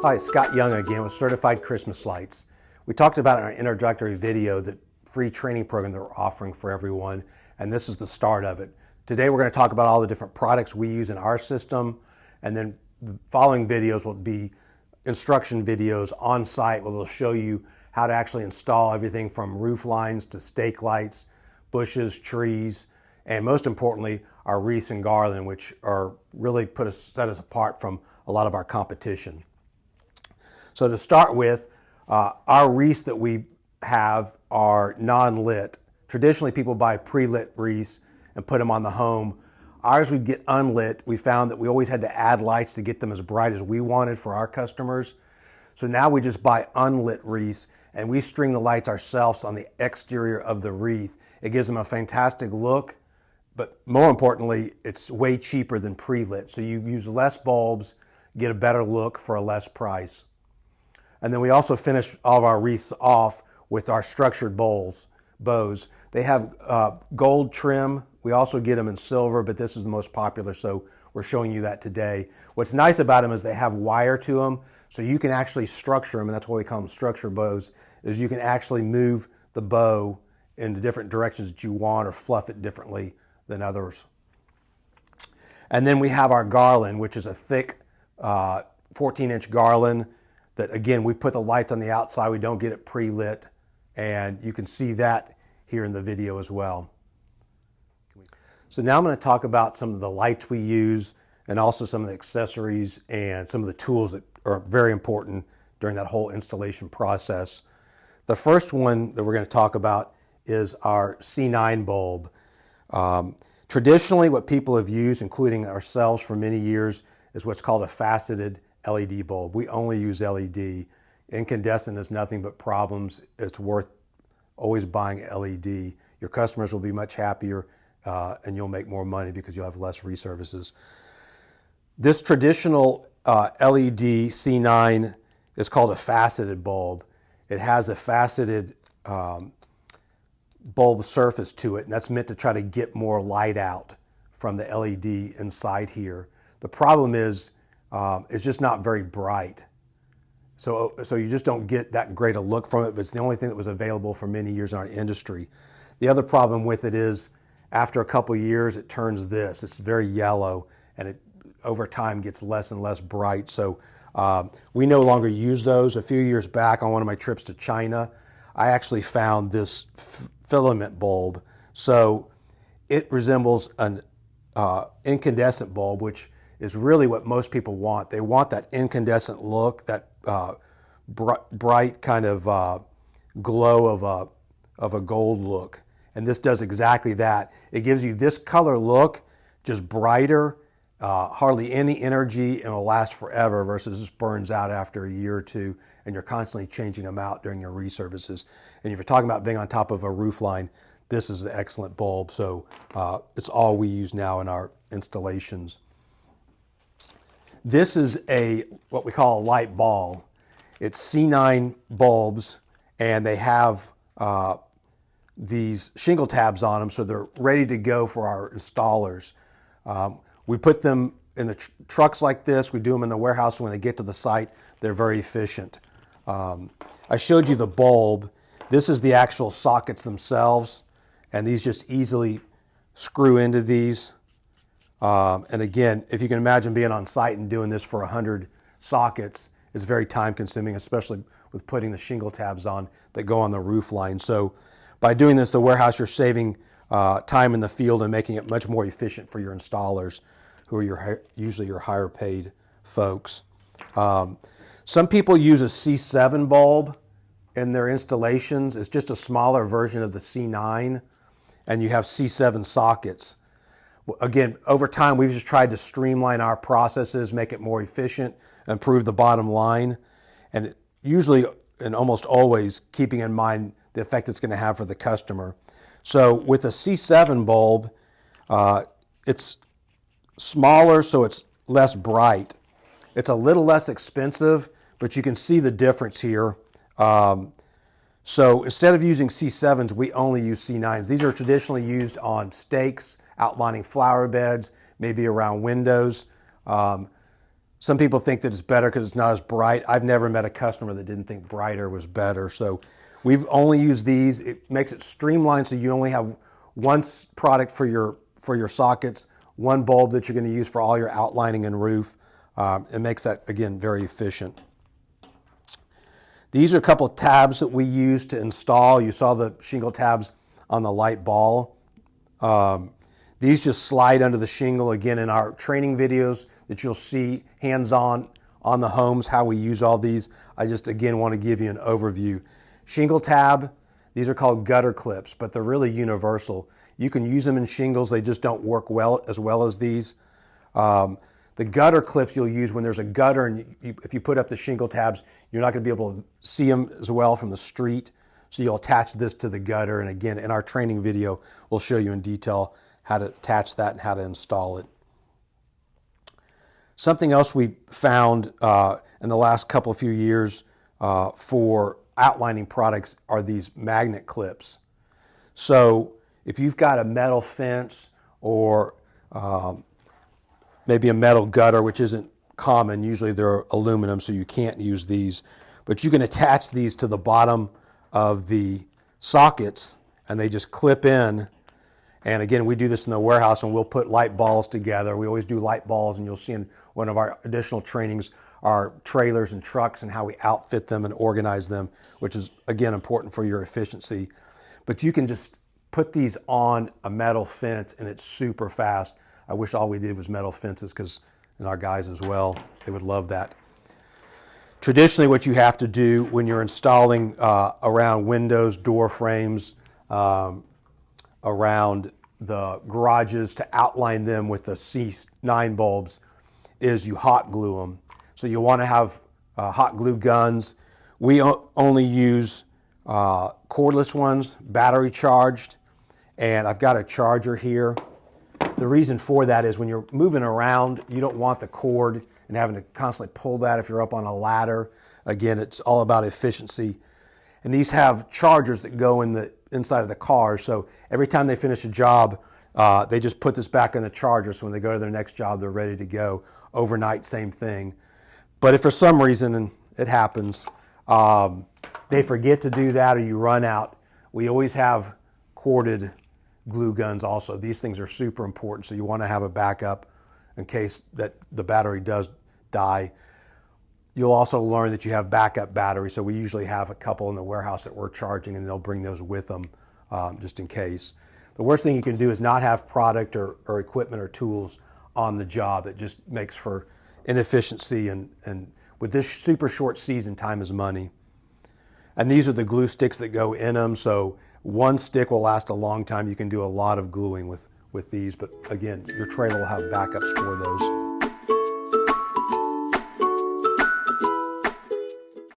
Hi, Scott Young again with Certified Christmas Lights. We talked about in our introductory video the free training program that we're offering for everyone, and this is the start of it. Today we're going to talk about all the different products we use in our system, and then the following videos will be instruction videos on site where they'll show you how to actually install everything from roof lines to stake lights, bushes, trees, and most importantly, our wreaths and garland, which are really set us apart from a lot of our competition. So to start with, our wreaths that we have are non-lit. Traditionally, people buy pre-lit wreaths and put them on the home. Ours we get unlit. We found that we always had to add lights to get them as bright as we wanted for our customers. So now we just buy unlit wreaths and we string the lights ourselves on the exterior of the wreath. It gives them a fantastic look, but more importantly, it's way cheaper than pre-lit. So you use less bulbs, get a better look for a less price. And then we also finish all of our wreaths off with our structured bows. They have gold trim. We also get them in silver, but this is the most popular, so we're showing you that today. What's nice about them is they have wire to them, so you can actually structure them, and that's why we call them structure bows, is you can actually move the bow in the different directions that you want or fluff it differently than others. And then we have our garland, which is a thick 14-inch garland that, again, we put the lights on the outside. We don't get it pre-lit, and you can see that here in the video as well. So now I'm going to talk about some of the lights we use and also some of the accessories and some of the tools that are very important during that whole installation process. The first one that we're going to talk about is our C9 bulb. Traditionally, what people have used, including ourselves for many years, is what's called a faceted LED bulb. We only use LED. Incandescent is nothing but problems. It's worth always buying LED. Your customers will be much happier and you'll make more money because you'll have less reservices. This traditional LED C9 is called a faceted bulb. It has a faceted bulb surface to it, and that's meant to try to get more light out from the LED inside here. The problem is it's just not very bright. So you just don't get that great a look from it, but it's the only thing that was available for many years in our industry. The other problem with it is after a couple of years, it turns this. It's very yellow, and it over time gets less and less bright. So we no longer use those. A few years back on one of my trips to China, I actually found this filament bulb. So it resembles an incandescent bulb, which is really what most people want. They want that incandescent look, that bright kind of glow of a gold look. And this does exactly that. It gives you this color look, just brighter, hardly any energy, and will last forever versus this burns out after a year or two, and you're constantly changing them out during your reservices. And if you're talking about being on top of a roof line, this is an excellent bulb. So it's all we use now in our installations. This is what we call a light ball. It's C9 bulbs, and they have these shingle tabs on them, so they're ready to go for our installers. We put them in the trucks like this. We do them in the warehouse. When they get to the site, they're very efficient. I showed you the bulb. This is the actual sockets themselves, and these just easily screw into these. And again, if you can imagine being on site and doing this for 100 sockets, it's very time consuming, especially with putting the shingle tabs on that go on the roof line. So by doing this, the warehouse, you're saving time in the field and making it much more efficient for your installers, who are usually your higher paid folks. Some people use a C7 bulb in their installations. It's just a smaller version of the C9, and you have C7 sockets. Again, over time, we've just tried to streamline our processes, make it more efficient, improve the bottom line, and usually and almost always keeping in mind the effect it's going to have for the customer. So with a C7 bulb, it's smaller, so it's less bright. It's a little less expensive, but you can see the difference here. So instead of using C7s, we only use C9s. These are traditionally used on stakes, outlining flower beds, maybe around windows. Some people think that it's better because it's not as bright. I've never met a customer that didn't think brighter was better. So we've only used these. It makes it streamlined so you only have one product for your sockets, one bulb that you're going to use for all your outlining and roof. It makes that, again, very efficient. These are a couple of tabs that we use to install. You saw the shingle tabs on the light ball. These just slide under the shingle. Again, in our training videos that you'll see hands-on on the homes, how we use all these. I just, again, want to give you an overview. Shingle tab, these are called gutter clips, but they're really universal. You can use them in shingles. They just don't work as well as these. The gutter clips you'll use when there's a gutter, and if you put up the shingle tabs, you're not going to be able to see them as well from the street. So you'll attach this to the gutter. And again, in our training video, we'll show you in detail how to attach that and how to install it. Something else we found in the last few years for outlining products are these magnet clips. So if you've got a metal fence or maybe a metal gutter, which isn't common, usually they're aluminum, so you can't use these, but you can attach these to the bottom of the sockets and they just clip in. And again, we do this in the warehouse and we'll put light balls together. We always do light balls, and you'll see in one of our additional trainings our trailers and trucks and how we outfit them and organize them, which is, again, important for your efficiency. But you can just put these on a metal fence and it's super fast. I wish all we did was metal fences, and our guys as well, they would love that. Traditionally, what you have to do when you're installing around windows, door frames, around the garages to outline them with the C9 bulbs is you hot glue them. So you want to have hot glue guns. We only use cordless ones, battery charged, and I've got a charger here. The reason for that is when you're moving around, you don't want the cord and having to constantly pull that if you're up on a ladder. Again, it's all about efficiency. And these have chargers that go in the inside of the car. So every time they finish a job, they just put this back in the charger. So when they go to their next job, they're ready to go. Overnight, same thing. But if for some reason, and it happens, they forget to do that or you run out, we always have corded glue guns also. These things are super important, so you want to have a backup in case that the battery does die. You'll also learn that you have backup batteries, so we usually have a couple in the warehouse that we're charging, and they'll bring those with them just in case. The worst thing you can do is not have product or equipment or tools on the job. It just makes for inefficiency, and with this super short season, time is money. And these are the glue sticks that go in them, so one stick will last a long time. You can do a lot of gluing with these, but again, your trailer will have backups for those.